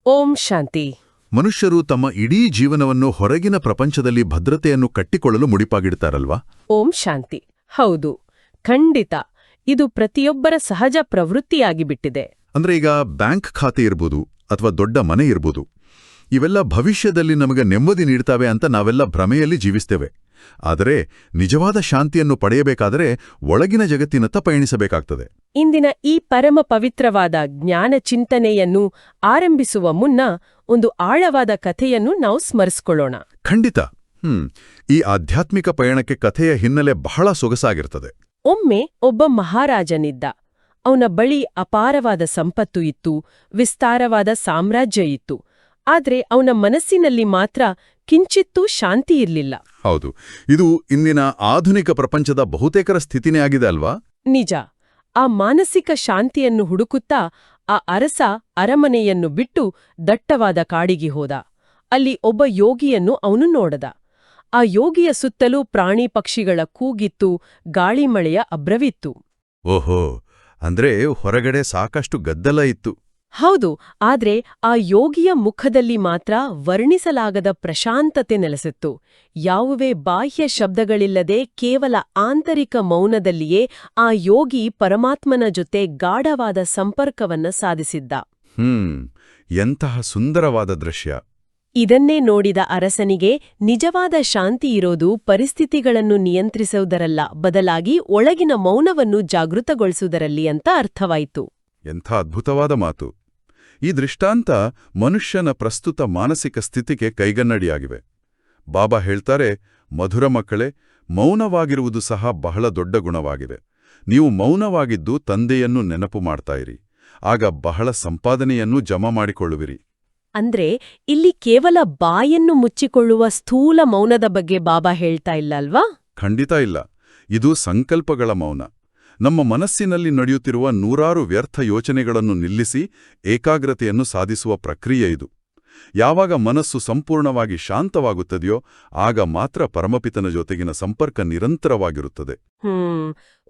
ಓಂ ಶಾಂತಿ. ಮನುಷ್ಯರು ತಮ್ಮ ಇಡೀ ಜೀವನವನ್ನು ಹೊರಗಿನ ಪ್ರಪಂಚದಲ್ಲಿ ಭದ್ರತೆಯನ್ನು ಕಟ್ಟಿಕೊಳ್ಳಲು ಮುಡಿಪಾಗಿಡ್ತಾರಲ್ವಾ? ಓಂ ಶಾಂತಿ. ಹೌದು, ಖಂಡಿತ. ಇದು ಪ್ರತಿಯೊಬ್ಬರ ಸಹಜ ಪ್ರವೃತ್ತಿಯಾಗಿಬಿಟ್ಟಿದೆ. ಅಂದ್ರೆ ಈಗ ಬ್ಯಾಂಕ್ ಖಾತೆ ಇರ್ಬೋದು ಅಥವಾ ದೊಡ್ಡ ಮನೆ ಇರ್ಬೋದು, ಇವೆಲ್ಲ ಭವಿಷ್ಯದಲ್ಲಿ ನಮಗೆ ನೆಮ್ಮದಿ ನೀಡ್ತಾವೆ ಅಂತ ನಾವೆಲ್ಲ ಭ್ರಮೆಯಲ್ಲಿ ಜೀವಿಸ್ತೇವೆ. ಆದರೆ ನಿಜವಾದ ಶಾಂತಿಯನ್ನು ಪಡೆಯಬೇಕಾದರೆ ಒಳಗಿನ ಜಗತ್ತಿನತ್ತ ಪಯಣಿಸಬೇಕಾಗ್ತದೆ. ಇಂದಿನ ಈ ಪರಮ ಪವಿತ್ರವಾದ ಜ್ಞಾನ ಚಿಂತನೆಯನ್ನು ಆರಂಭಿಸುವ ಮುನ್ನ ಒಂದು ಆಳವಾದ ಕಥೆಯನ್ನು ನಾವು ಸ್ಮರಿಸಿಕೊಳ್ಳೋಣ. ಖಂಡಿತ. ಈ ಆಧ್ಯಾತ್ಮಿಕ ಪಯಣಕ್ಕೆ ಕಥೆಯ ಹಿನ್ನೆಲೆ ಬಹಳ ಸೊಗಸಾಗಿರ್ತದೆ. ಒಮ್ಮೆ ಒಬ್ಬ ಮಹಾರಾಜನಿದ್ದ. ಅವನ ಬಳಿ ಅಪಾರವಾದ ಸಂಪತ್ತು ಇತ್ತು, ವಿಸ್ತಾರವಾದ ಸಾಮ್ರಾಜ್ಯ ಇತ್ತು. ಆದ್ರೆ ಅವನ ಮನಸ್ಸಿನಲ್ಲಿ ಮಾತ್ರ ಕಿಂಚಿತ್ತೂ ಶಾಂತಿ ಇರ್ಲಿಲ್ಲ. ಹೌದು, ಇದು ಇಂದಿನ ಆಧುನಿಕ ಪ್ರಪಂಚದ ಬಹುತೇಕರ ಸ್ಥಿತಿನೇ ಆಗಿದೆ ಅಲ್ವಾ? ನಿಜ. ಆ ಮಾನಸಿಕ ಶಾಂತಿಯನ್ನು ಹುಡುಕುತ್ತಾ ಆ ಅರಸ ಅರಮನೆಯನ್ನು ಬಿಟ್ಟು ದಟ್ಟವಾದ ಕಾಡಿಗೆ ಹೋದ. ಅಲ್ಲಿ ಒಬ್ಬ ಯೋಗಿಯನ್ನು ಅವನು ನೋಡದ. ಆ ಯೋಗಿಯ ಸುತ್ತಲೂ ಪ್ರಾಣಿ ಪಕ್ಷಿಗಳ ಕೂಗಿತ್ತು, ಗಾಳಿಮಳೆಯ ಅಭ್ರವಿತ್ತು. ಓಹೋ, ಅಂದ್ರೆ ಹೊರಗಡೆ ಸಾಕಷ್ಟು ಗದ್ದಲ ಇತ್ತು. ಹೌದು, ಆದ್ರೆ ಆ ಯೋಗಿಯ ಮುಖದಲ್ಲಿ ಮಾತ್ರ ವರ್ಣಿಸಲಾಗದ ಪ್ರಶಾಂತತೆ ನೆಲೆಸಿತ್ತು. ಯಾವುದೇ ಬಾಹ್ಯ ಶಬ್ದಗಳಿಲ್ಲದೆ ಕೇವಲ ಆಂತರಿಕ ಮೌನದಲ್ಲಿಯೇ ಆ ಯೋಗಿ ಪರಮಾತ್ಮನ ಜೊತೆ ಗಾಢವಾದ ಸಂಪರ್ಕವನ್ನ ಸಾಧಿಸಿದ್ದ. ಎಂತಹ ಸುಂದರವಾದ ದೃಶ್ಯ! ಇದನ್ನೇ ನೋಡಿದ ಅರಸನಿಗೆ ನಿಜವಾದ ಶಾಂತಿ ಇರೋದು ಪರಿಸ್ಥಿತಿಗಳನ್ನು ನಿಯಂತ್ರಿಸುವುದರಲ್ಲ, ಬದಲಾಗಿ ಒಳಗಿನ ಮೌನವನ್ನು ಜಾಗೃತಗೊಳಿಸುವುದರಲ್ಲಿ ಅಂತ ಅರ್ಥವಾಯಿತು. ಎಂಥ ಅದ್ಭುತವಾದ ಮಾತು! ಈ ದೃಷ್ಟಾಂತ ಮನುಷ್ಯನ ಪ್ರಸ್ತುತ ಮಾನಸಿಕ ಸ್ಥಿತಿಗೆ ಕೈಗನ್ನಡಿಯಾಗಿವೆ. ಬಾಬಾ ಹೇಳ್ತಾರೆ, ಮಧುರ ಮಕ್ಕಳೇ, ಮೌನವಾಗಿರುವುದು ಸಹ ಬಹಳ ದೊಡ್ಡ ಗುಣವಾಗಿದೆ. ನೀವು ಮೌನವಾಗಿದ್ದು ತಂದೆಯನ್ನು ನೆನಪು ಮಾಡ್ತಾಯಿರಿ, ಆಗ ಬಹಳ ಸಂಪಾದನೆಯನ್ನು ಜಮಾ ಮಾಡಿಕೊಳ್ಳುವಿರಿ. ಅಂದ್ರೆ ಇಲ್ಲಿ ಕೇವಲ ಬಾಯನ್ನು ಮುಚ್ಚಿಕೊಳ್ಳುವ ಸ್ಥೂಲ ಮೌನದ ಬಗ್ಗೆ ಬಾಬಾ ಹೇಳ್ತಾ ಇಲ್ಲ ಅಲ್ವಾ? ಖಂಡಿತ ಇಲ್ಲ. ಇದು ಸಂಕಲ್ಪಗಳ ಮೌನ. ನಮ್ಮ ಮನಸ್ಸಿನಲ್ಲಿ ನಡೆಯುತ್ತಿರುವ ನೂರಾರು ವ್ಯರ್ಥ ಯೋಚನೆಗಳನ್ನು ನಿಲ್ಲಿಸಿ ಏಕಾಗ್ರತೆಯನ್ನು ಸಾಧಿಸುವ ಪ್ರಕ್ರಿಯೆ ಇದು. ಯಾವಾಗ ಮನಸ್ಸು ಸಂಪೂರ್ಣವಾಗಿ ಶಾಂತವಾಗುತ್ತದೆಯೋ ಆಗ ಮಾತ್ರ ಪರಮಪಿತನ ಜೊತೆಗಿನ ಸಂಪರ್ಕ ನಿರಂತರವಾಗಿರುತ್ತದೆ.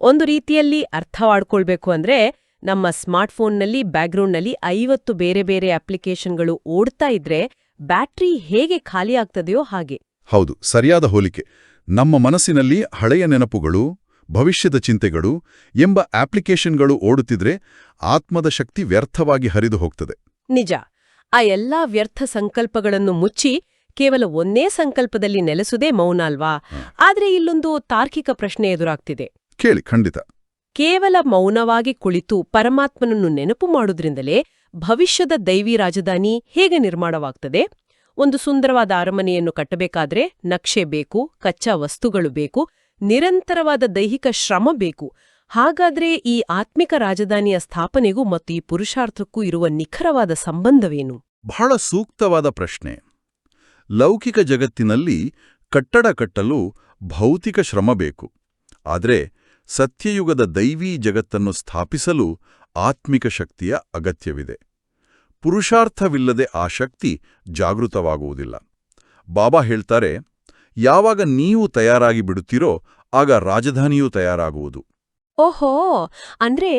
ಒಂದು ರೀತಿಯಲ್ಲಿ ಅರ್ಥವಾಡ್ಕೊಳ್ಬೇಕು ಅಂದ್ರೆ, ನಮ್ಮ ಸ್ಮಾರ್ಟ್ಫೋನ್ನಲ್ಲಿ ಬ್ಯಾಕ್ಗ್ರೌಂಡ್ನಲ್ಲಿ 50 ಬೇರೆ ಬೇರೆ ಅಪ್ಲಿಕೇಶನ್ಗಳು ಓಡ್ತಾ ಇದ್ರೆ ಬ್ಯಾಟ್ರಿ ಹೇಗೆ ಖಾಲಿ ಆಗ್ತದೆಯೋ ಹಾಗೆ. ಹೌದು, ಸರಿಯಾದ ಹೋಲಿಕೆ. ನಮ್ಮ ಮನಸ್ಸಿನಲ್ಲಿ ಹಳೆಯ ನೆನಪುಗಳು, ಭವಿಷ್ಯದ ಚಿಂತೆಗಳು ಎಂಬ ಅಪ್ಲಿಕೇಶನ್ಗಳು ಓಡುತ್ತಿದ್ರೆ ಆತ್ಮದ ಶಕ್ತಿ ವ್ಯರ್ಥವಾಗಿ ಹರಿದು ಹೋಗ್ತದೆ. ನಿಜ. ಆ ಎಲ್ಲಾ ವ್ಯರ್ಥ ಸಂಕಲ್ಪಗಳನ್ನು ಮುಚ್ಚಿ ಕೇವಲ ಒಂದೇ ಸಂಕಲ್ಪದಲ್ಲಿ ನೆಲೆಸುವುದೇ ಮೌನ ಅಲ್ವಾ? ಆದ್ರೆ ಇಲ್ಲೊಂದು ತಾರ್ಕಿಕ ಪ್ರಶ್ನೆ ಎದುರಾಗ್ತಿದೆ. ಕೇಳಿ. ಖಂಡಿತ. ಕೇವಲ ಮೌನವಾಗಿ ಕುಳಿತು ಪರಮಾತ್ಮನನ್ನು ನೆನಪು ಮಾಡುವುದರಿಂದಲೇ ಭವಿಷ್ಯದ ದೈವಿ ರಾಜಧಾನಿ ಹೇಗೆ ನಿರ್ಮಾಣವಾಗ್ತದೆ? ಒಂದು ಸುಂದರವಾದ ಅರಮನೆಯನ್ನು ಕಟ್ಟಬೇಕಾದ್ರೆ ನಕ್ಷೆ ಬೇಕು, ಕಚ್ಚಾ ವಸ್ತುಗಳು ಬೇಕು, ನಿರಂತರವಾದ ದೈಹಿಕ ಶ್ರಮ ಬೇಕು. ಹಾಗಾದ್ರೆ ಈ ಆತ್ಮಿಕ ರಾಜಧಾನಿಯ ಸ್ಥಾಪನೆಗೂ ಮತ್ತು ಈ ಪುರುಷಾರ್ಥಕ್ಕೂ ಇರುವ ನಿಖರವಾದ ಸಂಬಂಧವೇನು? ಬಹಳ ಸೂಕ್ತವಾದ ಪ್ರಶ್ನೆ. ಲೌಕಿಕ ಜಗತ್ತಿನಲ್ಲಿ ಕಟ್ಟಡ ಕಟ್ಟಲು ಭೌತಿಕ ಶ್ರಮ ಬೇಕು. ಆದರೆ ಸತ್ಯಯುಗದ ದೈವೀ ಜಗತ್ತನ್ನು ಸ್ಥಾಪಿಸಲು ಆತ್ಮಿಕ ಶಕ್ತಿಯ ಅಗತ್ಯವಿದೆ. ಪುರುಷಾರ್ಥವಿಲ್ಲದೆ ಆ ಶಕ್ತಿ ಜಾಗೃತವಾಗುವುದಿಲ್ಲ. ಬಾಬಾ ಹೇಳ್ತಾರೆ, ಯಾವಾಗ ನೀವು ತಯಾರಾಗಿ ಬಿಡುತ್ತೀರೋ ಆಗ ರಾಜಧಾನಿಯೂ ತಯಾರಾಗುವುದು. ಓಹೋ, ಅಂದ್ರೆ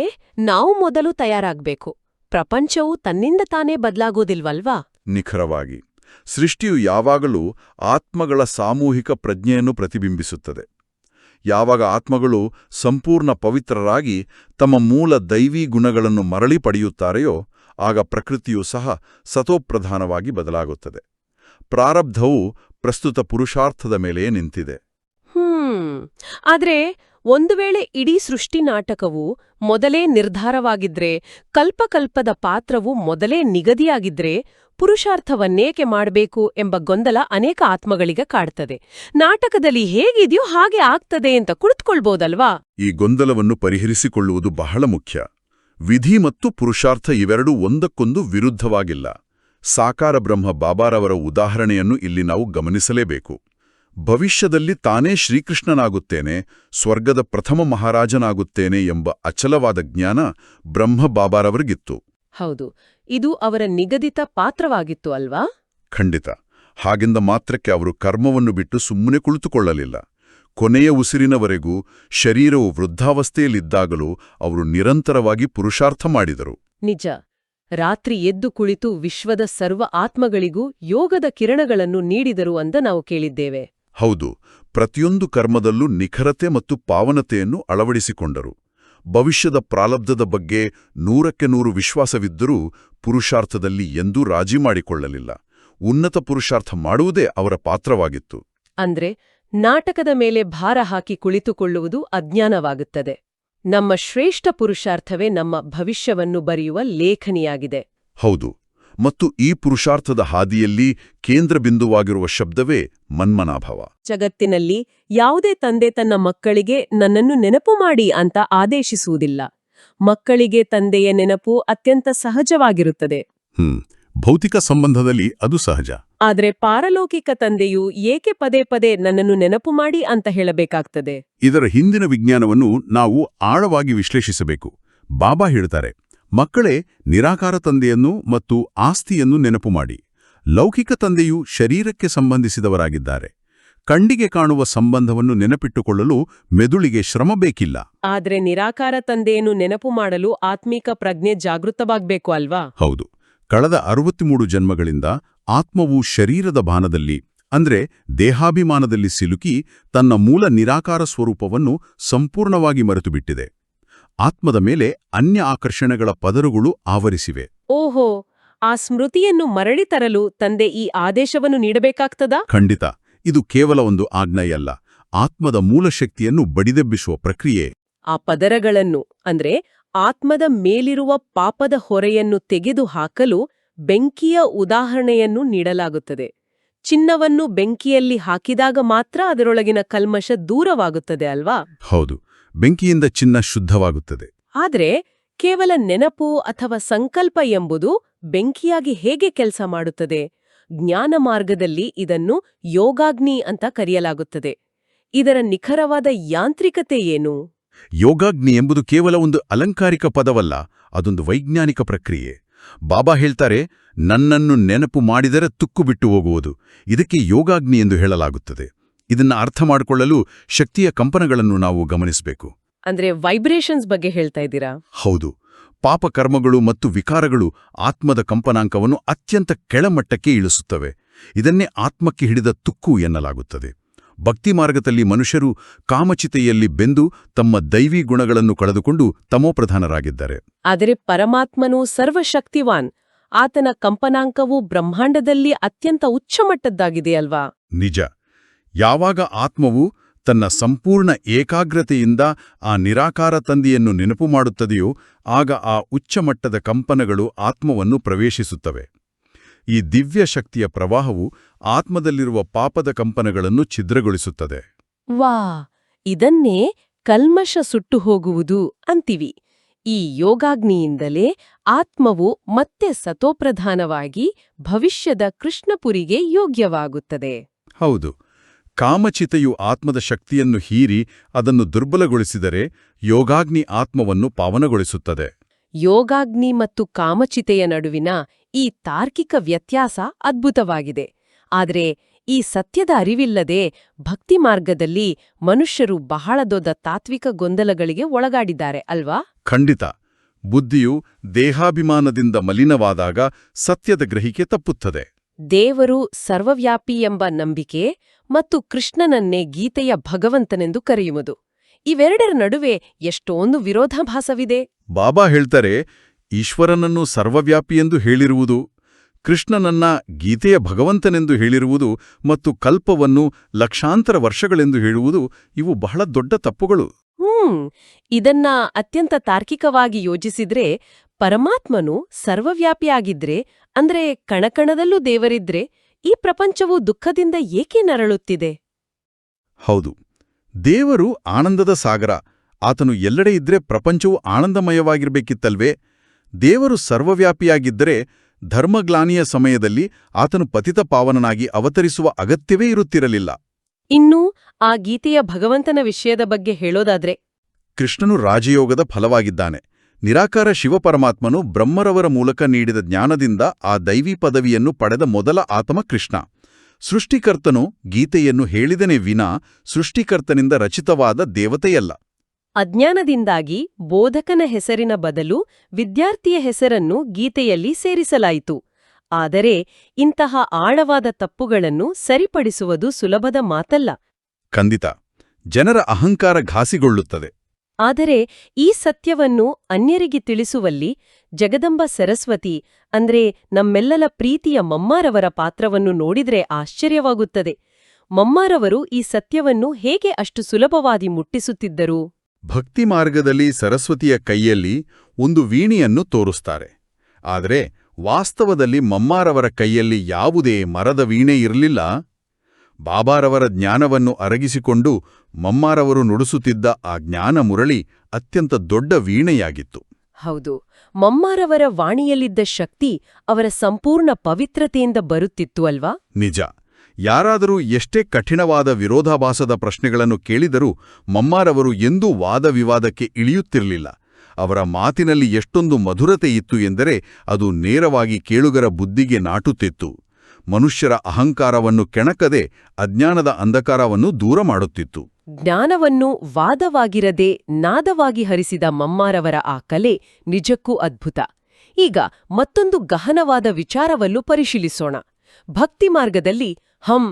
ನಾವು ಮೊದಲು ತಯಾರಾಗ್ಬೇಕು. ಪ್ರಪಂಚವು ತನ್ನಿಂದ ತಾನೇ ಬದಲಾಗೋದಿಲ್ವಲ್ವಾ? ನಿಖರವಾಗಿ. ಸೃಷ್ಟಿಯು ಯಾವಾಗಲೂ ಆತ್ಮಗಳ ಸಾಮೂಹಿಕ ಪ್ರಜ್ಞೆಯನ್ನು ಪ್ರತಿಬಿಂಬಿಸುತ್ತದೆ. ಯಾವಾಗ ಆತ್ಮಗಳು ಸಂಪೂರ್ಣ ಪವಿತ್ರರಾಗಿ ತಮ್ಮ ಮೂಲ ದೈವೀ ಗುಣಗಳನ್ನು ಮರಳಿ ಪಡೆಯುತ್ತಾರೆಯೋ ಆಗ ಪ್ರಕೃತಿಯೂ ಸಹ ಸತೋಪ್ರಧಾನವಾಗಿ ಬದಲಾಗುತ್ತದೆ. ಪ್ರಾರಬ್ಧವು ಪ್ರಸ್ತುತ ಪುರುಷಾರ್ಥದ ಮೇಲೆಯೇ ನಿಂತಿದೆ. ಆದ್ರೆ ಒಂದು ವೇಳೆ ಇಡೀ ಸೃಷ್ಟಿ ನಾಟಕವು ಮೊದಲೇ ನಿರ್ಧಾರವಾಗಿದ್ರೆ, ಕಲ್ಪಕಲ್ಪದ ಪಾತ್ರವು ಮೊದಲೇ ನಿಗದಿಯಾಗಿದ್ರೆ, ಪುರುಷಾರ್ಥವನ್ನೇಕೆ ಮಾಡಬೇಕು ಎಂಬ ಗೊಂದಲ ಅನೇಕ ಆತ್ಮಗಳಿಗೆ ಕಾಡ್ತದೆ. ನಾಟಕದಲ್ಲಿ ಹೇಗಿದೆಯೋ ಹಾಗೆ ಆಗ್ತದೆ ಅಂತ ಕುಳಿತುಕೊಳ್ಬೋದಲ್ವಾ? ಈ ಗೊಂದಲವನ್ನು ಪರಿಹರಿಸಿಕೊಳ್ಳುವುದು ಬಹಳ ಮುಖ್ಯ. ವಿಧಿ ಮತ್ತು ಪುರುಷಾರ್ಥ ಇವೆರಡೂ ಒಂದಕ್ಕೊಂದು ವಿರುದ್ಧವಾಗಿಲ್ಲ. ಸಾಕಾರ ಬ್ರಹ್ಮ ಬಾಬಾರವರ ಉದಾಹರಣೆಯನ್ನು ಇಲ್ಲಿ ನಾವು ಗಮನಿಸಲೇಬೇಕು. ಭವಿಷ್ಯದಲ್ಲಿ ತಾನೇ ಶ್ರೀಕೃಷ್ಣನಾಗುತ್ತೇನೆ, ಸ್ವರ್ಗದ ಪ್ರಥಮ ಮಹಾರಾಜನಾಗುತ್ತೇನೆ ಎಂಬ ಅಚಲವಾದ ಜ್ಞಾನ ಬ್ರಹ್ಮ ಬಾಬಾರವರಿಗಿತ್ತು. ಹೌದು, ಇದು ಅವರ ನಿಗದಿತ ಪಾತ್ರವಾಗಿತ್ತು ಅಲ್ವಾ? ಖಂಡಿತ. ಹಾಗೆಂದ ಮಾತ್ರಕ್ಕೆ ಅವರು ಕರ್ಮವನ್ನು ಬಿಟ್ಟು ಸುಮ್ಮನೆ ಕುಳಿತುಕೊಳ್ಳಲಿಲ್ಲ. ಕೊನೆಯ ಉಸಿರಿನವರೆಗೂ, ಶರೀರವು ವೃದ್ಧಾವಸ್ಥೆಯಲ್ಲಿದ್ದಾಗಲೂ ಅವರು ನಿರಂತರವಾಗಿ ಪುರುಷಾರ್ಥ ಮಾಡಿದರು. ನಿಜ. ರಾತ್ರಿ ಎದ್ದು ಕುಳಿತು ವಿಶ್ವದ ಸರ್ವ ಆತ್ಮಗಳಿಗೂ ಯೋಗದ ಕಿರಣಗಳನ್ನು ನೀಡಿದರು ಅಂತ ನಾವು ಕೇಳಿದ್ದೇವೆ. ಹೌದು, ಪ್ರತಿಯೊಂದು ಕರ್ಮದಲ್ಲೂ ನಿಖರತೆ ಮತ್ತು ಪಾವನತೆಯನ್ನು ಅಳವಡಿಸಿಕೊಂಡರು. ಭವಿಷ್ಯದ ಪ್ರಾರಬ್ಧದ ಬಗ್ಗೆ 100% ವಿಶ್ವಾಸವಿದ್ದರೂ ಪುರುಷಾರ್ಥದಲ್ಲಿ ಎಂದೂ ರಾಜಿ ಮಾಡಿಕೊಳ್ಳಲಿಲ್ಲ. ಉನ್ನತ ಪುರುಷಾರ್ಥ ಮಾಡುವುದೇ ಅವರ ಪಾತ್ರವಾಗಿತ್ತು. ಅಂದ್ರೆ ನಾಟಕದ ಮೇಲೆ ಭಾರ ಹಾಕಿ ಕುಳಿತುಕೊಳ್ಳುವುದು ಅಜ್ಞಾನವಾಗುತ್ತದೆ. ನಮ್ಮ ಶ್ರೇಷ್ಠ ಪುರುಷಾರ್ಥವೇ ನಮ್ಮ ಭವಿಷ್ಯವನ್ನು ಬರೆಯುವ ಲೇಖನಿಯಾಗಿದೆ. ಹೌದು, ಮತ್ತು ಈ ಪುರುಷಾರ್ಥದ ಹಾದಿಯಲ್ಲಿ ಕೇಂದ್ರಬಿಂದುವಾಗಿರುವ ಶಬ್ದವೇ ಮನ್ಮನಾಭವ. ಜಗತ್ತಿನಲ್ಲಿ ಯಾವುದೇ ತಂದೆ ತನ್ನ ಮಕ್ಕಳಿಗೆ ನನ್ನನ್ನು ನೆನಪು ಮಾಡಿ ಅಂತ ಆದೇಶಿಸುವುದಿಲ್ಲ. ಮಕ್ಕಳಿಗೆ ತಂದೆಯ ನೆನಪು ಅತ್ಯಂತ ಸಹಜವಾಗಿರುತ್ತದೆ. ಭೌತಿಕ ಸಂಬಂಧದಲ್ಲಿ ಅದು ಸಹಜ. ಆದ್ರೆ ಪಾರಲೌಕಿಕ ತಂದೆಯು ಏಕೆ ಪದೇ ಪದೇ ನನ್ನನ್ನು ನೆನಪು ಮಾಡಿ ಅಂತ ಹೇಳಬೇಕಾಗ್ತದೆ? ಇದರ ಹಿಂದಿನ ವಿಜ್ಞಾನವನ್ನು ನಾವು ಆಳವಾಗಿ ವಿಶ್ಲೇಷಿಸಬೇಕು. ಬಾಬಾ ಹೇಳ್ತಾರೆ, ಮಕ್ಕಳೇ ನಿರಾಕಾರ ತಂದೆಯನ್ನು ಮತ್ತು ಆಸ್ತಿಯನ್ನು ನೆನಪು ಮಾಡಿ. ಲೌಕಿಕ ತಂದೆಯು ಶರೀರಕ್ಕೆ ಸಂಬಂಧಿಸಿದವರಾಗಿದ್ದಾರೆ. ಕಣ್ಣಿಗೆ ಕಾಣುವ ಸಂಬಂಧವನ್ನು ನೆನಪಿಟ್ಟುಕೊಳ್ಳಲು ಮೆದುಳಿಗೆ ಶ್ರಮ ಬೇಕಿಲ್ಲ. ಆದ್ರೆ ನಿರಾಕಾರ ತಂದೆಯನ್ನು ನೆನಪು ಮಾಡಲು ಆತ್ಮೀಕ ಪ್ರಜ್ಞೆ ಜಾಗೃತವಾಗಬೇಕು ಅಲ್ವಾ? ಹೌದು. ಕಳೆದ 63 ಜನ್ಮಗಳಿಂದ ಆತ್ಮವು ಶರೀರದ ಬಾನದಲ್ಲಿ ಅಂದ್ರೆ ದೇಹಾಭಿಮಾನದಲ್ಲಿ ಸಿಲುಕಿ ತನ್ನ ಮೂಲ ನಿರಾಕಾರ ಸ್ವರೂಪವನ್ನು ಸಂಪೂರ್ಣವಾಗಿ ಮರೆತುಬಿಟ್ಟಿದೆ. ಆತ್ಮದ ಮೇಲೆ ಅನ್ಯ ಆಕರ್ಷಣೆಗಳ ಪದರುಗಳು ಆವರಿಸಿವೆ. ಓಹೋ, ಆ ಸ್ಮೃತಿಯನ್ನು ಮರಳಿ ತರಲು ತಂದೆ ಈ ಆದೇಶವನ್ನು ನೀಡಬೇಕಾಗ್ತದಾ? ಖಂಡಿತ. ಇದು ಕೇವಲ ಒಂದು ಆಜ್ಞೆಯಲ್ಲ, ಆತ್ಮದ ಮೂಲ ಶಕ್ತಿಯನ್ನು ಬಡಿದೆಬ್ಬಿಸುವ ಪ್ರಕ್ರಿಯೆ. ಆ ಪದರಗಳನ್ನು ಅಂದ್ರೆ ಆತ್ಮದ ಮೇಲಿರುವ ಪಾಪದ ಹೊರೆಯನ್ನು ತೆಗೆದುಹಾಕಲು ಬೆಂಕಿಯ ಉದಾಹರಣೆಯನ್ನು ನೀಡಲಾಗುತ್ತದೆ. ಚಿನ್ನವನ್ನು ಬೆಂಕಿಯಲ್ಲಿ ಹಾಕಿದಾಗ ಮಾತ್ರ ಅದರೊಳಗಿನ ಕಲ್ಮಶ ದೂರವಾಗುತ್ತದೆ ಅಲ್ವಾ? ಹೌದು, ಬೆಂಕಿಯಿಂದ ಚಿನ್ನ ಶುದ್ಧವಾಗುತ್ತದೆ. ಆದ್ರೆ ಕೇವಲ ನೆನಪು ಅಥವಾ ಸಂಕಲ್ಪ ಎಂಬುದು ಬೆಂಕಿಯಾಗಿ ಹೇಗೆ ಕೆಲಸ ಮಾಡುತ್ತದೆ? ಜ್ಞಾನ ಮಾರ್ಗದಲ್ಲಿ ಇದನ್ನು ಯೋಗಾಗ್ನಿ ಅಂತ ಕರೆಯಲಾಗುತ್ತದೆ. ಇದರ ನಿಖರವಾದ ಯಾಂತ್ರಿಕತೆ ಏನು? ಯೋಗಾಗ್ನಿ ಎಂಬುದು ಕೇವಲ ಒಂದು ಅಲಂಕಾರಿಕ ಪದವಲ್ಲ, ಅದೊಂದು ವೈಜ್ಞಾನಿಕ ಪ್ರಕ್ರಿಯೆ. ಬಾಬಾ ಹೇಳ್ತಾರೆ, ನನ್ನನ್ನು ನೆನಪು ಮಾಡಿದರೆ ತುಕ್ಕು ಬಿಟ್ಟು ಹೋಗುವುದು. ಇದಕ್ಕೆ ಯೋಗಾಗ್ನಿ ಎಂದು ಹೇಳಲಾಗುತ್ತದೆ. ಇದನ್ನ ಅರ್ಥ ಮಾಡಿಕೊಳ್ಳಲು ಶಕ್ತಿಯ ಕಂಪನಗಳನ್ನು ನಾವು ಗಮನಿಸಬೇಕು. ಅಂದ್ರೆ ವೈಬ್ರೇಷನ್ಸ್ ಬಗ್ಗೆ ಹೇಳ್ತಾ ಇದ್ದೀರಾ? ಹೌದು. ಪಾಪಕರ್ಮಗಳು ಮತ್ತು ವಿಕಾರಗಳು ಆತ್ಮದ ಕಂಪನಾಂಕವನ್ನು ಅತ್ಯಂತ ಕೆಳಮಟ್ಟಕ್ಕೆ ಇಳಿಸುತ್ತವೆ. ಇದನ್ನೇ ಆತ್ಮಕ್ಕೆ ಹಿಡಿದ ತುಕ್ಕು ಎನ್ನಲಾಗುತ್ತದೆ. ಭಕ್ತಿ ಮಾರ್ಗದಲ್ಲಿ ಮನುಷ್ಯರು ಕಾಮಚಿತೆಯಲ್ಲಿ ಬೆಂದು ತಮ್ಮ ದೈವಿ ಗುಣಗಳನ್ನು ಕಳೆದುಕೊಂಡು ತಮೋಪ್ರಧಾನರಾಗಿದ್ದಾರೆ. ಆದರೆ ಪರಮಾತ್ಮನು ಸರ್ವಶಕ್ತಿವಾನ್. ಆತನ ಕಂಪನಾಂಕವು ಬ್ರಹ್ಮಾಂಡದಲ್ಲಿ ಅತ್ಯಂತ ಉಚ್ಚಮಟ್ಟದ್ದಾಗಿದೆಯಲ್ವಾ? ನಿಜ. ಯಾವಾಗ ಆತ್ಮವು ತನ್ನ ಸಂಪೂರ್ಣ ಏಕಾಗ್ರತೆಯಿಂದ ಆ ನಿರಾಕಾರ ತಂದೆಯನ್ನು ನೆನಪು ಮಾಡುತ್ತದೆಯೋ ಆಗ ಆ ಉಚ್ಚಮಟ್ಟದ ಕಂಪನಗಳು ಆತ್ಮವನ್ನು ಪ್ರವೇಶಿಸುತ್ತವೆ. ಈ ದಿವ್ಯ ಶಕ್ತಿಯ ಪ್ರವಾಹವು ಆತ್ಮದಲ್ಲಿರುವ ಪಾಪದ ಕಂಪನಗಳನ್ನು ಛಿದ್ರಗೊಳಿಸುತ್ತದೆ. ವಾ, ಇದನ್ನೇ ಕಲ್ಮಶ ಸುಟ್ಟು ಹೋಗುವುದು ಅಂತೀವಿ. ಈ ಯೋಗಾಗ್ನಿಯಿಂದಲೇ ಆತ್ಮವು ಮತ್ತೆ ಸತೋಪ್ರಧಾನವಾಗಿ ಭವಿಷ್ಯದ ಕೃಷ್ಣಪುರಿಗೆ ಯೋಗ್ಯವಾಗುತ್ತದೆ. ಹೌದು. ಕಾಮಚಿತೆಯು ಆತ್ಮದ ಶಕ್ತಿಯನ್ನು ಹೀರಿ ಅದನ್ನು ದುರ್ಬಲಗೊಳಿಸಿದರೆ ಯೋಗಾಗ್ನಿ ಆತ್ಮವನ್ನು ಪಾವನಗೊಳಿಸುತ್ತದೆ. ಯೋಗಾಗ್ನಿ ಮತ್ತು ಕಾಮಚಿತೆಯ ನಡುವಿನ ಈ ತಾರ್ಕಿಕ ವ್ಯತ್ಯಾಸ ಅದ್ಭುತವಾಗಿದೆ. ಆದರೆ ಈ ಸತ್ಯದ ಅರಿವಿಲ್ಲದೆ ಭಕ್ತಿ ಮಾರ್ಗದಲ್ಲಿ ಮನುಷ್ಯರು ಬಹಳ ದೊಡ್ಡ ತಾತ್ವಿಕ ಗೊಂದಲಗಳಿಗೆ ಒಳಗಾಡಿದ್ದಾರೆ ಅಲ್ವಾ? ಖಂಡಿತ. ಬುದ್ಧಿಯು ದೇಹಾಭಿಮಾನದಿಂದ ಮಲಿನವಾದಾಗ ಸತ್ಯದ ಗ್ರಹಿಕೆ ತಪ್ಪುತ್ತದೆ. ದೇವರು ಸರ್ವವ್ಯಾಪಿ ಎಂಬ ನಂಬಿಕೆ ಮತ್ತು ಕೃಷ್ಣನನ್ನೇ ಗೀತೆಯ ಭಗವಂತನೆಂದು ಕರೆಯುವುದು, ಇವೆರಡರ ನಡುವೆ ಎಷ್ಟೊಂದು ವಿರೋಧಾಭಾಸವಿದೆ. ಬಾಬಾ ಹೇಳ್ತಾರೆ, ಈಶ್ವರನನ್ನು ಸರ್ವವ್ಯಾಪಿಯೆಂದು ಹೇಳಿರುವುದು, ಕೃಷ್ಣನನ್ನ ಗೀತೆಯ ಭಗವಂತನೆಂದು ಹೇಳಿರುವುದು ಮತ್ತು ಕಲ್ಪವನ್ನು ಲಕ್ಷಾಂತರ ವರ್ಷಗಳೆಂದು ಹೇಳುವುದು ಇವು ಬಹಳ ದೊಡ್ಡ ತಪ್ಪುಗಳು. ಇದನ್ನ ಅತ್ಯಂತ ತಾರ್ಕಿಕವಾಗಿ ಯೋಚಿಸಿದ್ರೆ ಪರಮಾತ್ಮನು ಸರ್ವವ್ಯಾಪಿಯಾಗಿದ್ರೆ, ಅಂದ್ರೆ ಕಣಕಣದಲ್ಲೂ ದೇವರಿದ್ರೆ, ಈ ಪ್ರಪಂಚವು ದುಃಖದಿಂದ ಏಕೆ ನರಳುತ್ತಿದೆ? ಹೌದು, ದೇವರು ಆನಂದದ ಸಾಗರ. ಆತನು ಎಲ್ಲೆಡೆ ಇದ್ರೆ ಪ್ರಪಂಚವು ಆನಂದಮಯವಾಗಿರ್ಬೇಕಿತ್ತಲ್ವೇ? ದೇವರು ಸರ್ವವ್ಯಾಪಿಯಾಗಿದ್ದರೆ ಧರ್ಮಗ್ಲಾನಿಯ ಸಮಯದಲ್ಲಿ ಆತನು ಪತಿತ ಪಾವನನಾಗಿ ಅವತರಿಸುವ ಅಗತ್ಯವೇ ಇರುತ್ತಿರಲಿಲ್ಲ. ಇನ್ನು ಆ ಗೀತೆಯ ಭಗವಂತನ ವಿಷಯದ ಬಗ್ಗೆ ಹೇಳೋದಾದ್ರೆ, ಕೃಷ್ಣನು ರಾಜಯೋಗದ ಫಲವಾಗಿದ್ದಾನೆ. ನಿರಾಕಾರ ಶಿವಪರಮಾತ್ಮನು ಬ್ರಹ್ಮರವರ ಮೂಲಕ ನೀಡಿದ ಜ್ಞಾನದಿಂದ ಆ ದೈವೀ ಪದವಿಯನ್ನು ಪಡೆದ ಮೊದಲ ಆತ್ಮ ಕೃಷ್ಣ. ಸೃಷ್ಟಿಕರ್ತನು ಗೀತೆಯನ್ನು ಹೇಳಿದನೇ ವಿನಾ ಸೃಷ್ಟಿಕರ್ತನಿಂದ ರಚಿತವಾದ ದೇವತೆಯಲ್ಲ. ಅಜ್ಞಾನದಿಂದಾಗಿ ಬೋಧಕನ ಹೆಸರಿನ ಬದಲು ವಿದ್ಯಾರ್ಥಿಯ ಹೆಸರನ್ನು ಗೀತೆಯಲ್ಲಿ ಸೇರಿಸಲಾಯಿತು. ಆದರೆ ಇಂತಹ ಆಳವಾದ ತಪ್ಪುಗಳನ್ನು ಸರಿಪಡಿಸುವುದು ಸುಲಭದ ಮಾತಲ್ಲ. ಖಂಡಿತ. ಜನರ ಅಹಂಕಾರ ಘಾಸಿಗೊಳ್ಳುತ್ತದೆ. ಆದರೆ ಈ ಸತ್ಯವನ್ನು ಅನ್ಯರಿಗೆ ತಿಳಿಸುವಲ್ಲಿ ಜಗದಂಬ ಸರಸ್ವತಿ ಅಂದ್ರೆ ನಮ್ಮೆಲ್ಲರ ಪ್ರೀತಿಯ ಮಮ್ಮಾರವರ ಪಾತ್ರವನ್ನು ನೋಡಿದ್ರೆ ಆಶ್ಚರ್ಯವಾಗುತ್ತದೆ. ಮಮ್ಮಾರವರು ಈ ಸತ್ಯವನ್ನು ಹೇಗೆ ಅಷ್ಟು ಸುಲಭವಾಗಿ ಮುಟ್ಟಿಸುತ್ತಿದ್ದರು? ಭಕ್ತಿ ಮಾರ್ಗದಲ್ಲಿ ಸರಸ್ವತಿಯ ಕೈಯಲ್ಲಿ ಒಂದು ವೀಣೆಯನ್ನು ತೋರಿಸ್ತಾರೆ. ಆದರೆ ವಾಸ್ತವದಲ್ಲಿ ಮಮ್ಮಾರವರ ಕೈಯಲ್ಲಿ ಯಾವುದೇ ಮರದ ವೀಣೆ ಇರಲಿಲ್ಲ. ಬಾಬಾರವರ ಜ್ಞಾನವನ್ನು ಅರಗಿಸಿಕೊಂಡು ಮಮ್ಮಾರವರು ನುಡಿಸುತ್ತಿದ್ದ ಆ ಜ್ಞಾನ ಮುರಳಿ ಅತ್ಯಂತ ದೊಡ್ಡ ವೀಣೆಯಾಗಿತ್ತು. ಹೌದು, ಮಮ್ಮಾರವರ ವಾಣಿಯಲ್ಲಿದ್ದ ಶಕ್ತಿ ಅವರ ಸಂಪೂರ್ಣ ಪವಿತ್ರತೆಯಿಂದ ಬರುತ್ತಿತ್ತು ಅಲ್ವಾ? ನಿಜ. ಯಾರಾದರೂ ಎಷ್ಟೇ ಕಠಿಣವಾದ ವಿರೋಧಾಭಾಸದ ಪ್ರಶ್ನೆಗಳನ್ನು ಕೇಳಿದರೂ ಮಮ್ಮಾರವರು ಎಂದೂ ವಾದವಿವಾದಕ್ಕೆ ಇಳಿಯುತ್ತಿರಲಿಲ್ಲ. ಅವರ ಮಾತಿನಲ್ಲಿ ಎಷ್ಟೊಂದು ಮಧುರತೆ ಇತ್ತು ಎಂದರೆ ಅದು ನೇರವಾಗಿ ಕೇಳುಗರ ಬುದ್ಧಿಗೆ ನಾಟುತ್ತಿತ್ತು. ಮನುಷ್ಯರ ಅಹಂಕಾರವನ್ನು ಕೆಣಕದೆ ಅಜ್ಞಾನದ ಅಂಧಕಾರವನ್ನು ದೂರ ಮಾಡುತ್ತಿತ್ತು. ಜ್ಞಾನವನ್ನು ವಾದವಾಗಿರದೆ ನಾದವಾಗಿ ಹರಿಸಿದ ಮಮ್ಮಾರವರ ಆ ಕಲೆ ನಿಜಕ್ಕೂ ಅದ್ಭುತ. ಈಗ ಮತ್ತೊಂದು ಗಹನವಾದ ವಿಚಾರವನ್ನು ಪರಿಶೀಲಿಸೋಣ. ಭಕ್ತಿ ಮಾರ್ಗದಲ್ಲಿ ಹಂ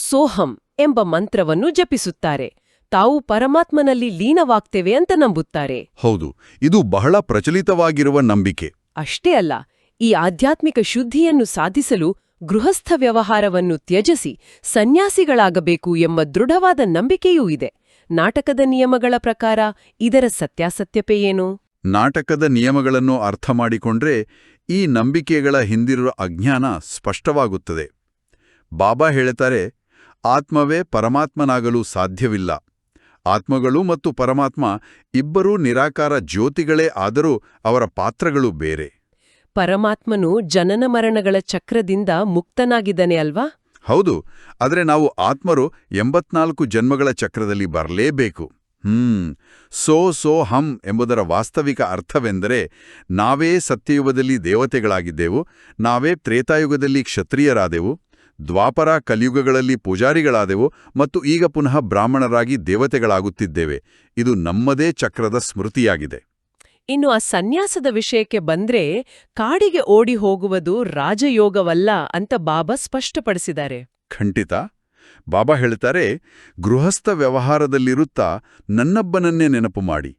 ಸೋಹಂ ಎಂಬ ಮಂತ್ರವನ್ನು ಜಪಿಸುತ್ತಾರೆ. ತಾವು ಪರಮಾತ್ಮನಲ್ಲಿ ಲೀನವಾಗ್ತೇವೆ ಅಂತ ನಂಬುತ್ತಾರೆ. ಹೌದು, ಇದು ಬಹಳ ಪ್ರಚಲಿತವಾಗಿರುವ ನಂಬಿಕೆ. ಅಷ್ಟೇ ಅಲ್ಲ, ಈ ಆಧ್ಯಾತ್ಮಿಕ ಶುದ್ಧಿಯನ್ನು ಸಾಧಿಸಲು ಗೃಹಸ್ಥ ವ್ಯವಹಾರವನ್ನು ತ್ಯಜಿಸಿ ಸನ್ಯಾಸಿಗಳಾಗಬೇಕು ಎಂಬ ದೃಢವಾದ ನಂಬಿಕೆಯೂ ಇದೆ. ನಾಟಕದ ನಿಯಮಗಳ ಪ್ರಕಾರ ಇದರ ಸತ್ಯಾಸತ್ಯತೆ ಏನು? ನಾಟಕದ ನಿಯಮಗಳನ್ನು ಅರ್ಥ ಮಾಡಿಕೊಂಡ್ರೆ ಈ ನಂಬಿಕೆಗಳ ಹಿಂದಿರುವ ಅಜ್ಞಾನ ಸ್ಪಷ್ಟವಾಗುತ್ತದೆ. ಬಾಬಾ ಹೇಳುತ್ತಾರೆ, ಆತ್ಮವೇ ಪರಮಾತ್ಮನಾಗಲು ಸಾಧ್ಯವಿಲ್ಲ. ಆತ್ಮಗಳು ಮತ್ತು ಪರಮಾತ್ಮ ಇಬ್ಬರೂ ನಿರಾಕಾರ ಜ್ಯೋತಿಗಳೇ ಆದರೂ ಅವರ ಪಾತ್ರಗಳು ಬೇರೆ. ಪರಮಾತ್ಮನು ಜನನ ಮರಣಗಳ ಚಕ್ರದಿಂದ ಮುಕ್ತನಾಗಿದ್ದಾನೆ ಅಲ್ವಾ? ಹೌದು, ಆದರೆ ನಾವು ಆತ್ಮರು 84 ಜನ್ಮಗಳ ಚಕ್ರದಲ್ಲಿ ಬರಲೇಬೇಕು. ಸೋ ಹಂ ಎಂಬುದರ ವಾಸ್ತವಿಕ ಅರ್ಥವೆಂದರೆ ನಾವೇ ಸತ್ಯಯುಗದಲ್ಲಿ ದೇವತೆಗಳಾಗಿದ್ದೆವು, ನಾವೇ ತ್ರೇತಾಯುಗದಲ್ಲಿ ಕ್ಷತ್ರಿಯರಾದೆವು, ದ್ವಾಪರ ಕಲಿಯುಗಗಳಲ್ಲಿ ಪೂಜಾರಿಗಳಾದೆವು ಮತ್ತು ಈಗ ಪುನಃ ಬ್ರಾಹ್ಮಣರಾಗಿ ದೇವತೆಗಳಾಗುತ್ತಿದ್ದೇವೆ. ಇದು ನಮ್ಮದೇ ಚಕ್ರದ ಸ್ಮೃತಿಯಾಗಿದೆ. ಇನ್ನು ಆ ಸನ್ಯಾಸದ ವಿಷಯಕ್ಕೆ ಬಂದ್ರೆ ಕಾಡಿಗೆ ಓಡಿ ಹೋಗುವುದು ರಾಜಯೋಗವಲ್ಲ ಅಂತ ಬಾಬಾ ಸ್ಪಷ್ಟಪಡಿಸಿದ್ದಾರೆ. ಖಂಡಿತ. ಬಾಬಾ ಹೇಳ್ತಾರೆ, ಗೃಹಸ್ಥ ವ್ಯವಹಾರದಲ್ಲಿರುತ್ತಾ ನನ್ನೊಬ್ಬನನ್ನೇ ನೆನಪು ಮಾಡಿ.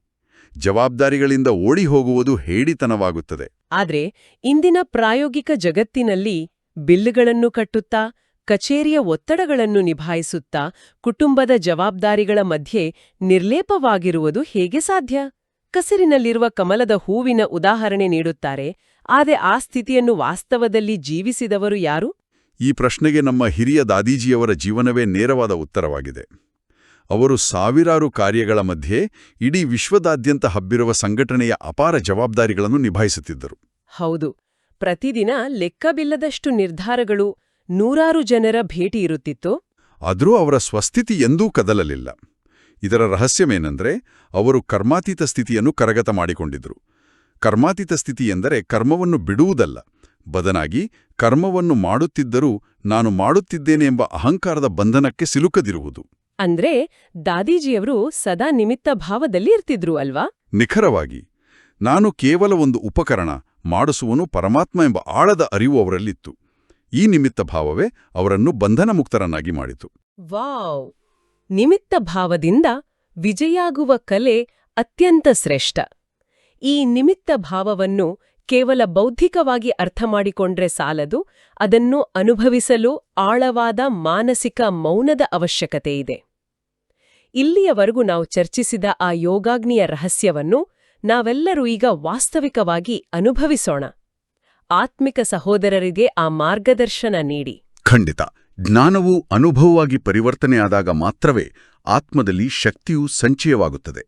ಜವಾಬ್ದಾರಿಗಳಿಂದ ಓಡಿ ಹೋಗುವುದು ಹೇಡಿತನವಾಗುತ್ತದೆ. ಆದ್ರೆ ಇಂದಿನ ಪ್ರಾಯೋಗಿಕ ಜಗತ್ತಿನಲ್ಲಿ ಬಿಲ್లుಗಳನ್ನು ಕಟ್ಟುತ್ತಾ, ಕಚೇರಿಯ ಒತ್ತಡಗಳನ್ನು ನಿಭಾಯಿಸುತ್ತಾ, ಕುಟುಂಬದ ಜವಾಬ್ದಾರಿಗಳ ಮಧ್ಯೆ ನಿರ್ಲೇಪವಾಗಿರುವುದು ಹೇಗೆ ಸಾಧ್ಯ? ಕಸರಿನಲ್ಲಿರುವ ಕಮಲದ ಹೂವಿನ ಉದಾಹರಣೆ ನೀಡುತ್ತಾರೆ. ಆದರೆ ಆ ಸ್ಥಿತಿಯನ್ನು ವಾಸ್ತವದಲ್ಲಿ ಜೀವಿಸಿದವರು ಯಾರು? ಈ ಪ್ರಶ್ನೆಗೆ ನಮ್ಮ ಹಿರಿಯ ದಾದೀಜಿಯವರ ಜೀವನವೇ ನೇರವಾದ ಉತ್ತರವಾಗಿದೆ. ಅವರು ಸಾವಿರಾರು ಕಾರ್ಯಗಳ ಮಧ್ಯೆ ಇಡೀ ವಿಶ್ವದಾದ್ಯಂತ ಹಬ್ಬಿರುವ ಸಂಘಟನೆಯ ಅಪಾರ ಜವಾಬ್ದಾರಿಗಳನ್ನು ನಿಭಾಯಿಸುತ್ತಿದ್ದರು. ಹೌದು, ಪ್ರತಿದಿನ ಲೆಕ್ಕವಿಲ್ಲದಷ್ಟು ನಿರ್ಧಾರಗಳು, ನೂರಾರು ಜನರ ಭೇಟಿ ಇರುತ್ತಿತ್ತು. ಆದರೂ ಅವರ ಸ್ವಸ್ಥಿತಿ ಎಂದೂ ಕದಲಲಿಲ್ಲ. ಇದರ ರಹಸ್ಯವೇನೆಂದರೆ ಅವರು ಕರ್ಮಾತೀತ ಸ್ಥಿತಿಯನ್ನು ಕರಗತ ಮಾಡಿಕೊಂಡಿದ್ರು. ಕರ್ಮಾತೀತ ಸ್ಥಿತಿ ಎಂದರೆ ಕರ್ಮವನ್ನು ಬಿಡುವುದಲ್ಲ, ಬದಲಾಗಿ ಕರ್ಮವನ್ನು ಮಾಡುತ್ತಿದ್ದರೂ ನಾನು ಮಾಡುತ್ತಿದ್ದೇನೆ ಎಂಬ ಅಹಂಕಾರದ ಬಂಧನಕ್ಕೆ ಸಿಲುಕದಿರುವುದು. ಅಂದ್ರೆ ದಾದೀಜಿಯವರು ಸದಾ ನಿಮಿತ್ತ ಭಾವದಲ್ಲಿ ಇರ್ತಿದ್ರು ಅಲ್ವಾ? ನಿಖರವಾಗಿ. ನಾನು ಕೇವಲ ಒಂದು ಉಪಕರಣ, ಮಾಡಿಸುವನು ಪರಮಾತ್ಮ ಎಂಬ ಆಳದ ಅರಿವು ಅವರಲ್ಲಿತ್ತು. ಈ ನಿಮಿತ್ತ ಭಾವವೇ ಅವರನ್ನು ಬಂಧನ ಮುಕ್ತರನ್ನಾಗಿ ಮಾಡಿತು. ವಾವ್! ನಿಮಿತ್ತ ಭಾವದಿಂದ ವಿಜಯಾಗುವ ಕಲೆ ಅತ್ಯಂತ ಶ್ರೇಷ್ಠ. ಈ ನಿಮಿತ್ತ ಭಾವವನ್ನು ಕೇವಲ ಬೌದ್ಧಿಕವಾಗಿ ಅರ್ಥಮಾಡಿಕೊಂಡ್ರೆ ಸಾಲದು, ಅದನ್ನು ಅನುಭವಿಸಲು ಆಳವಾದ ಮಾನಸಿಕ ಮೌನದ ಅವಶ್ಯಕತೆಯಿದೆ. ಇಲ್ಲಿಯವರೆಗೂ ನಾವು ಚರ್ಚಿಸಿದ ಆ ಯೋಗಾಗ್ನಿಯ ರಹಸ್ಯವನ್ನು ನಾವೆಲ್ಲರೂ ಈಗ ವಾಸ್ತವಿಕವಾಗಿ ಅನುಭವಿಸೋಣ. ಆತ್ಮಿಕ ಸಹೋದರರಿಗೆ ಆ ಮಾರ್ಗದರ್ಶನ ನೀಡಿ. ಖಂಡಿತ. ಜ್ಞಾನವು ಅನುಭವವಾಗಿ ಪರಿವರ್ತನೆಯಾದಾಗ ಮಾತ್ರವೇ ಆತ್ಮದಲ್ಲಿ ಶಕ್ತಿಯು ಸಂಚಯವಾಗುತ್ತದೆ.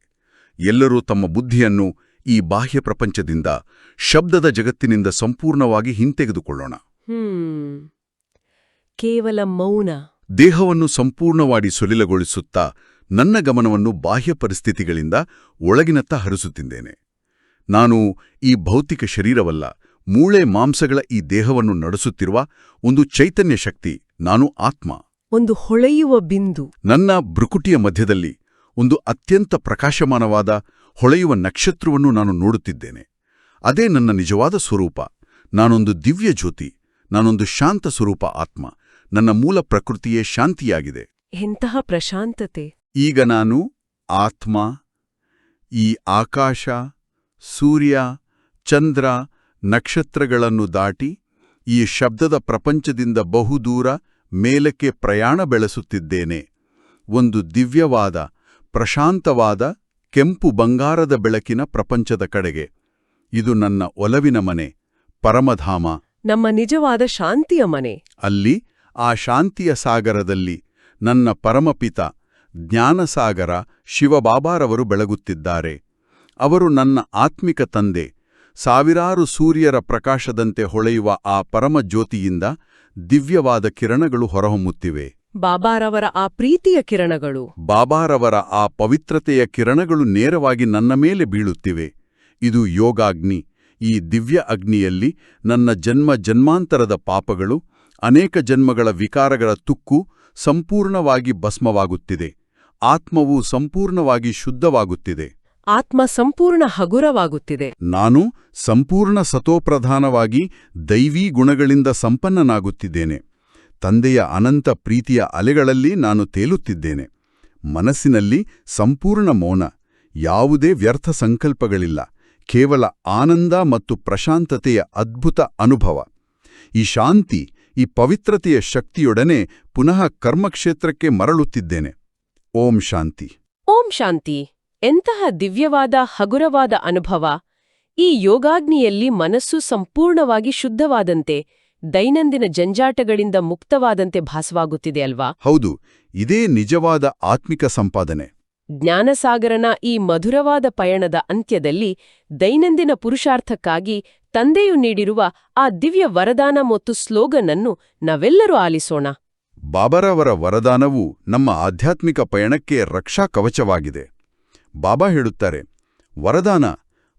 ಎಲ್ಲರೂ ತಮ್ಮ ಬುದ್ಧಿಯನ್ನು ಈ ಬಾಹ್ಯ ಪ್ರಪಂಚದಿಂದ, ಶಬ್ದದ ಜಗತ್ತಿನಿಂದ ಸಂಪೂರ್ಣವಾಗಿ ಹಿಂತೆಗೆದುಕೊಳ್ಳೋಣ. ಕೇವಲ ಮೌನ ದೇಹವನ್ನು ಸಂಪೂರ್ಣವಾಗಿ ಸುಲಿಲಗೊಳಿಸುತ್ತಾ ನನ್ನ ಗಮನವನ್ನು ಬಾಹ್ಯ ಪರಿಸ್ಥಿತಿಗಳಿಂದ ಒಳಗಿನತ್ತ ಹರಿಸುತ್ತಿದ್ದೇನೆ. ನಾನು ಈ ಭೌತಿಕ ಶರೀರವಲ್ಲ, ಮೂಳೆ ಮಾಂಸಗಳ ಈ ದೇಹವನ್ನು ನಡೆಸುತ್ತಿರುವ ಒಂದು ಚೈತನ್ಯ ಶಕ್ತಿ. ನಾನು ಆತ್ಮ. ಒಂದು ಹೊಳೆಯುವ ಬಿಂದು. ನನ್ನ ಭ್ರುಕುಟಿಯ ಮಧ್ಯದಲ್ಲಿ ಒಂದು ಅತ್ಯಂತ ಪ್ರಕಾಶಮಾನವಾದ ಹೊಳೆಯುವ ನಕ್ಷತ್ರವನ್ನು ನಾನು ನೋಡುತ್ತಿದ್ದೇನೆ. ಅದೇ ನನ್ನ ನಿಜವಾದ ಸ್ವರೂಪ. ನಾನೊಂದು ದಿವ್ಯ ಜ್ಯೋತಿ, ನಾನೊಂದು ಶಾಂತ ಸ್ವರೂಪ ಆತ್ಮ. ನನ್ನ ಮೂಲ ಪ್ರಕೃತಿಯೇ ಶಾಂತಿಯಾಗಿದೆ. ಎಂತಹ ಪ್ರಶಾಂತತೆ! ಈಗ ನಾನು ಆತ್ಮ, ಈ ಆಕಾಶ, ಸೂರ್ಯ, ಚಂದ್ರ, ನಕ್ಷತ್ರಗಳನ್ನು ದಾಟಿ ಈ ಶಬ್ದದ ಪ್ರಪಂಚದಿಂದ ಬಹುದೂರ ಮೇಲಕ್ಕೆ ಪ್ರಯಾಣ ಬೆಳೆಸುತ್ತಿದ್ದೇನೆ. ಒಂದು ದಿವ್ಯವಾದ, ಪ್ರಶಾಂತವಾದ, ಕೆಂಪು ಬಂಗಾರದ ಬೆಳಕಿನ ಪ್ರಪಂಚದ ಕಡೆಗೆ. ಇದು ನನ್ನ ಒಲವಿನ ಮನೆ, ಪರಮಧಾಮ. ನಮ್ಮ ನಿಜವಾದ ಶಾಂತಿಯ ಮನೆ. ಅಲ್ಲಿ ಆ ಶಾಂತಿಯ ಸಾಗರದಲ್ಲಿ ನನ್ನ ಪರಮಪಿತ ಜ್ಞಾನಸಾಗರ ಶಿವಬಾಬಾರವರು ಬೆಳಗುತ್ತಿದ್ದಾರೆ. ಅವರು ನನ್ನ ಆತ್ಮಿಕ ತಂದೆ. ಸಾವಿರಾರು ಸೂರ್ಯರ ಪ್ರಕಾಶದಂತೆ ಹೊಳೆಯುವ ಆ ಪರಮಜ್ಯೋತಿಯಿಂದ ದಿವ್ಯವಾದ ಕಿರಣಗಳು ಹೊರಹೊಮ್ಮುತ್ತಿವೆ. ಬಾಬಾರವರ ಆ ಪ್ರೀತಿಯ ಕಿರಣಗಳು, ಬಾಬಾರವರ ಆ ಪವಿತ್ರತೆಯ ಕಿರಣಗಳು ನೇರವಾಗಿ ನನ್ನ ಮೇಲೆ ಬೀಳುತ್ತಿವೆ. ಇದು ಯೋಗಾಗ್ನಿ. ಈ ದಿವ್ಯ ಅಗ್ನಿಯಲ್ಲಿ ನನ್ನ ಜನ್ಮಾಂತರದ ಪಾಪಗಳು, ಅನೇಕ ಜನ್ಮಗಳ ವಿಕಾರಗಳ ತುಕ್ಕು ಸಂಪೂರ್ಣವಾಗಿ ಭಸ್ಮವಾಗುತ್ತಿದೆ. ಆತ್ಮವು ಸಂಪೂರ್ಣವಾಗಿ ಶುದ್ಧವಾಗುತ್ತಿದೆ. ಆತ್ಮ ಸಂಪೂರ್ಣ ಹಗುರವಾಗುತ್ತಿದೆ. ನಾನು ಸಂಪೂರ್ಣ ಸತೋಪ್ರಧಾನವಾಗಿ ದೈವೀ ಗುಣಗಳಿಂದ ಸಂಪನ್ನನಾಗುತ್ತಿದ್ದೇನೆ. ತಂದೆಯ ಅನಂತ ಪ್ರೀತಿಯ ಅಲೆಗಳಲ್ಲಿ ನಾನು ತೇಲುತ್ತಿದ್ದೇನೆ. ಮನಸ್ಸಿನಲ್ಲಿ ಸಂಪೂರ್ಣ ಮೌನ, ಯಾವುದೇ ವ್ಯರ್ಥ ಸಂಕಲ್ಪಗಳಿಲ್ಲ. ಕೇವಲ ಆನಂದ ಮತ್ತು ಪ್ರಶಾಂತತೆಯ ಅದ್ಭುತ ಅನುಭವ. ಈ ಶಾಂತಿ, ಈ ಪವಿತ್ರತೆಯ ಶಕ್ತಿಯೊಡನೆ ಪುನಃ ಕರ್ಮಕ್ಷೇತ್ರಕ್ಕೆ ಮರಳುತ್ತಿದ್ದೇನೆ. ಓಂ ಶಾಂತಿ. ಓಂ ಶಾಂತಿ. ಎಂತಹ ದಿವ್ಯವಾದ ಹಗುರವಾದ ಅನುಭವ! ಈ ಯೋಗಾಗ್ನಿಯಲ್ಲಿ ಮನಸ್ಸು ಸಂಪೂರ್ಣವಾಗಿ ಶುದ್ಧವಾದಂತೆ, ದೈನಂದಿನ ಜಂಜಾಟಗಳಿಂದ ಮುಕ್ತವಾದಂತೆ ಭಾಸವಾಗುತ್ತಿದೆ ಅಲ್ವಾ? ಹೌದು, ಇದೇ ನಿಜವಾದ ಆತ್ಮಿಕ ಸಂಪಾದನೆ. ಜ್ಞಾನಸಾಗರನ ಈ ಮಧುರವಾದ ಪಯಣದ ಅಂತ್ಯದಲ್ಲಿ ದೈನಂದಿನ ಪುರುಷಾರ್ಥಕ್ಕಾಗಿ ತಂದೆಯು ನೀಡಿರುವ ಆ ದಿವ್ಯ ವರದಾನ ಮತ್ತು ಸ್ಲೋಗನ್ ಅನ್ನು ನಾವೆಲ್ಲರೂ ಆಲಿಸೋಣ. ಬಾಬಾರವರ ವರದಾನವು ನಮ್ಮ ಆಧ್ಯಾತ್ಮಿಕ ಪಯಣಕ್ಕೆ ರಕ್ಷಾ ಕವಚವಾಗಿದೆ. ಬಾಬಾ ಹೇಳುತ್ತಾರೆ, ವರದಾನ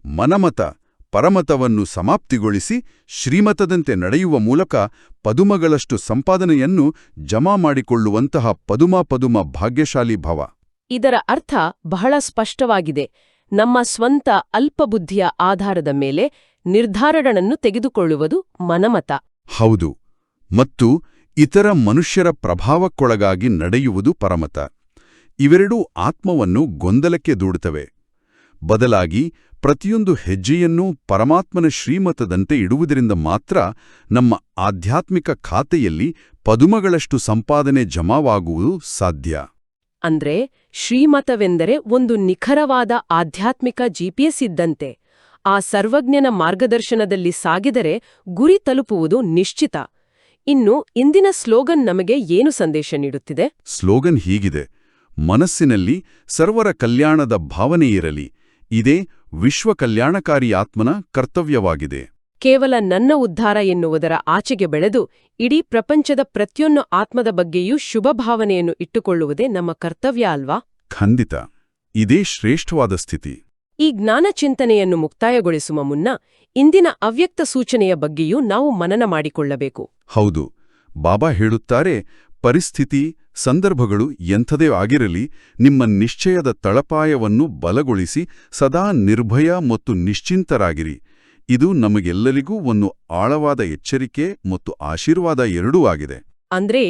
ಮನಮತ ಪರಮತವನ್ನು ಸಮಾಪ್ತಿಗೊಳಿಸಿ ಶ್ರೀಮತದಂತೆ ನಡೆಯುವ ಮೂಲಕ ಪದುಮಗಳಷ್ಟು ಸಂಪಾದನೆಯನ್ನು ಜಮಾ ಮಾಡಿಕೊಳ್ಳುವಂತಹ ಪದುಮ ಭಾಗ್ಯಶಾಲಿ ಭವ. ಇದರ ಅರ್ಥ ಬಹಳ ಸ್ಪಷ್ಟವಾಗಿದೆ. ನಮ್ಮ ಸ್ವಂತ ಅಲ್ಪಬುದ್ಧಿಯ ಆಧಾರದ ಮೇಲೆ ನಿರ್ಧಾರಗಳನ್ನು ತೆಗೆದುಕೊಳ್ಳುವುದು ಮನಮತ. ಹೌದು, ಮತ್ತು ಇತರ ಮನುಷ್ಯರ ಪ್ರಭಾವಕ್ಕೊಳಗಾಗಿ ನಡೆಯುವುದು ಪರಮತ. ಇವೆರಡೂ ಆತ್ಮವನ್ನು ಗೊಂದಲಕ್ಕೆ ದೂಡುತ್ತವೆ. ಬದಲಾಗಿ ಪ್ರತಿಯೊಂದು ಹೆಜ್ಜೆಯನ್ನೂ ಪರಮಾತ್ಮನ ಶ್ರೀಮತದಂತೆ ಇಡುವುದರಿಂದ ಮಾತ್ರ ನಮ್ಮ ಆಧ್ಯಾತ್ಮಿಕ ಖಾತೆಯಲ್ಲಿ ಪದುಮಗಳಷ್ಟು ಸಂಪಾದನೆ ಜಮಾವಾಗುವುದು ಸಾಧ್ಯ. ಅಂದ್ರೆ ಶ್ರೀಮತವೆಂದರೆ ಒಂದು ನಿಖರವಾದ ಆಧ್ಯಾತ್ಮಿಕ ಜಿಪಿಎಸ್ ಇದ್ದಂತೆ. ಆ ಸರ್ವಜ್ಞನ ಮಾರ್ಗದರ್ಶನದಲ್ಲಿ ಸಾಗಿದರೆ ಗುರಿ ತಲುಪುವುದು ನಿಶ್ಚಿತ. ಇನ್ನು ಇಂದಿನ ಸ್ಲೋಗನ್ ನಮಗೆ ಏನು ಸಂದೇಶ ನೀಡುತ್ತಿದೆ? ಸ್ಲೋಗನ್ ಹೀಗಿದೆ: ಮನಸ್ಸಿನಲ್ಲಿ ಸರ್ವರ ಕಲ್ಯಾಣದ ಭಾವನೆಯಿರಲಿ. ಇದೇ ವಿಶ್ವ ಕಲ್ಯಾಣಕಾರಿ ಆತ್ಮನ ಕರ್ತವ್ಯವಾಗಿದೆ. ಕೇವಲ ನನ್ನ ಉದ್ಧಾರ ಎನ್ನುವುದರ ಆಚೆಗೆ ಬೆಳೆದು ಇಡೀ ಪ್ರಪಂಚದ ಪ್ರತಿಯೊಂದು ಆತ್ಮದ ಬಗ್ಗೆಯೂ ಶುಭ ಭಾವನೆಯನ್ನು ಇಟ್ಟುಕೊಳ್ಳುವುದೇ ನಮ್ಮ ಕರ್ತವ್ಯ ಅಲ್ವಾ? ಖಂಡಿತ, ಇದೇ ಶ್ರೇಷ್ಠವಾದ ಸ್ಥಿತಿ. ಈ ಜ್ಞಾನ ಚಿಂತನೆಯನ್ನು ಮುಕ್ತಾಯಗೊಳಿಸುವ ಮುನ್ನ ಇಂದಿನ ಅವ್ಯಕ್ತ ಸೂಚನೆಯ ಬಗ್ಗೆಯೂ ನಾವು ಮನನ ಮಾಡಿಕೊಳ್ಳಬೇಕು. ಹೌದು, ಬಾಬಾ ಹೇಳುತ್ತಾರೆ, ಪರಿಸ್ಥಿತಿ ಸಂದರ್ಭಗಳು ಎಂಥದೇ ಆಗಿರಲಿ, ನಿಮ್ಮ ನಿಶ್ಚಯದ ತಳಪಾಯವನ್ನು ಬಲಗೊಳಿಸಿ ಸದಾ ನಿರ್ಭಯ ಮತ್ತು ನಿಶ್ಚಿಂತರಾಗಿರಿ. ಇದು ನಮಗೆಲ್ಲರಿಗೂ ಒಂದು ಆಳವಾದ ಎಚ್ಚರಿಕೆ ಮತ್ತು ಆಶೀರ್ವಾದ ಎರಡೂ ಆಗಿದೆ. ಅಂದ್ರೆ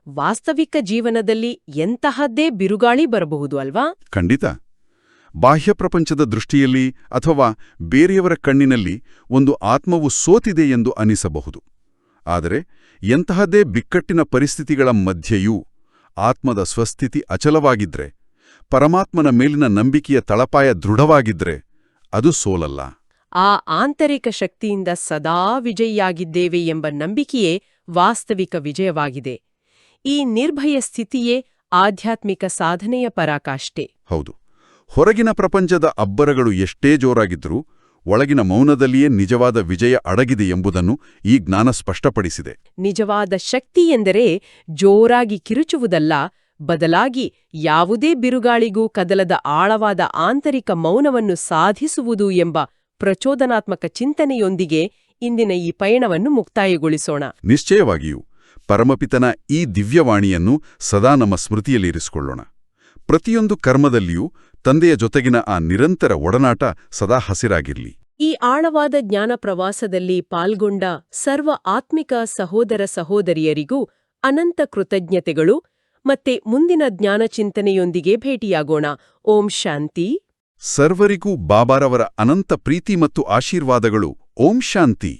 ವಾಸ್ತವಿಕ ಜೀವನದಲ್ಲಿ ಎಂತಹದ್ದೇ ಬಿರುಗಾಳಿ ಬರಬಹುದು ಅಲ್ವಾ? ಖಂಡಿತ. ಬಾಹ್ಯ ಪ್ರಪಂಚದ ದೃಷ್ಟಿಯಲ್ಲಿ ಅಥವಾ ಬೇರೆಯವರ ಕಣ್ಣಿನಲ್ಲಿ ಒಂದು ಆತ್ಮವು ಸೋತಿದೆ ಎಂದು ಅನಿಸಬಹುದು. ಆದರೆ ಎಂತಹದ್ದೇ ಬಿಕ್ಕಟ್ಟಿನ ಪರಿಸ್ಥಿತಿಗಳ ಮಧ್ಯೆಯೂ ಆತ್ಮದ ಸ್ವಸ್ಥಿತಿ ಅಚಲವಾಗಿದ್ರೆ, ಪರಮಾತ್ಮನ ಮೇಲಿನ ನಂಬಿಕೆಯ ತಳಪಾಯ ದೃಢವಾಗಿದ್ರೆ, ಅದು ಸೋಲಲ್ಲ. ಆ ಆಂತರಿಕ ಶಕ್ತಿಯಿಂದ ಸದಾ ವಿಜಯಿಯಾಗಿದ್ದೇವೆ ಎಂಬ ನಂಬಿಕೆಯೇ ವಾಸ್ತವಿಕ ವಿಜಯವಾಗಿದೆ. ಈ ನಿರ್ಭಯ ಸ್ಥಿತಿಯೇ ಆಧ್ಯಾತ್ಮಿಕ ಸಾಧನೆಯ ಪರಾಕಾಷ್ಠೆ. ಹೌದು, ಹೊರಗಿನ ಪ್ರಪಂಚದ ಅಬ್ಬರಗಳು ಎಷ್ಟೇ ಜೋರಾಗಿದ್ರೂ ಒಳಗಿನ ಮೌನದಲ್ಲಿಯೇ ನಿಜವಾದ ವಿಜಯ ಅಡಗಿದೆ ಎಂಬುದನ್ನು ಈ ಜ್ಞಾನ ಸ್ಪಷ್ಟಪಡಿಸಿದೆ. ನಿಜವಾದ ಶಕ್ತಿ ಎಂದರೆ ಜೋರಾಗಿ ಕಿರುಚುವುದಲ್ಲ, ಬದಲಾಗಿ ಯಾವುದೇ ಬಿರುಗಾಳಿಗೂ ಕದಲದ ಆಳವಾದ ಆಂತರಿಕ ಮೌನವನ್ನು ಸಾಧಿಸುವುದು ಎಂಬ ಪ್ರಚೋದನಾತ್ಮಕ ಚಿಂತನೆಯೊಂದಿಗೆ ಇಂದಿನ ಈ ಪಯಣವನ್ನು ಮುಕ್ತಾಯಗೊಳಿಸೋಣ. ನಿಶ್ಚಯವಾಗಿಯೂ ಪರಮಪಿತನ ಈ ದಿವ್ಯವಾಣಿಯನ್ನು ಸದಾ ನಮ್ಮ ಸ್ಮೃತಿಯಲ್ಲಿರಿಸಿಕೊಳ್ಳೋಣ. ಪ್ರತಿಯೊಂದು ಕರ್ಮದಲ್ಲಿಯೂ ತಂದೆಯ ಜೊತೆಗಿನ ಆ ನಿರಂತರ ಒಡನಾಟ ಸದಾ ಹಸಿರಾಗಿರ್ಲಿ. ಈ ಆಳವಾದ ಜ್ಞಾನ ಪ್ರವಾಸದಲ್ಲಿ ಪಾಲ್ಗೊಂಡ ಸರ್ವ ಆತ್ಮಿಕ ಸಹೋದರ ಸಹೋದರಿಯರಿಗೂ ಅನಂತ ಕೃತಜ್ಞತೆಗಳು. ಮತ್ತೆ ಮುಂದಿನ ಜ್ಞಾನ ಚಿಂತನೆಯೊಂದಿಗೆ ಭೇಟಿಯಾಗೋಣ. ಓಂ ಶಾಂತಿ. ಸರ್ವರಿಗೂ ಬಾಬಾರವರ ಅನಂತ ಪ್ರೀತಿ ಮತ್ತು ಆಶೀರ್ವಾದಗಳು. ಓಂ ಶಾಂತಿ.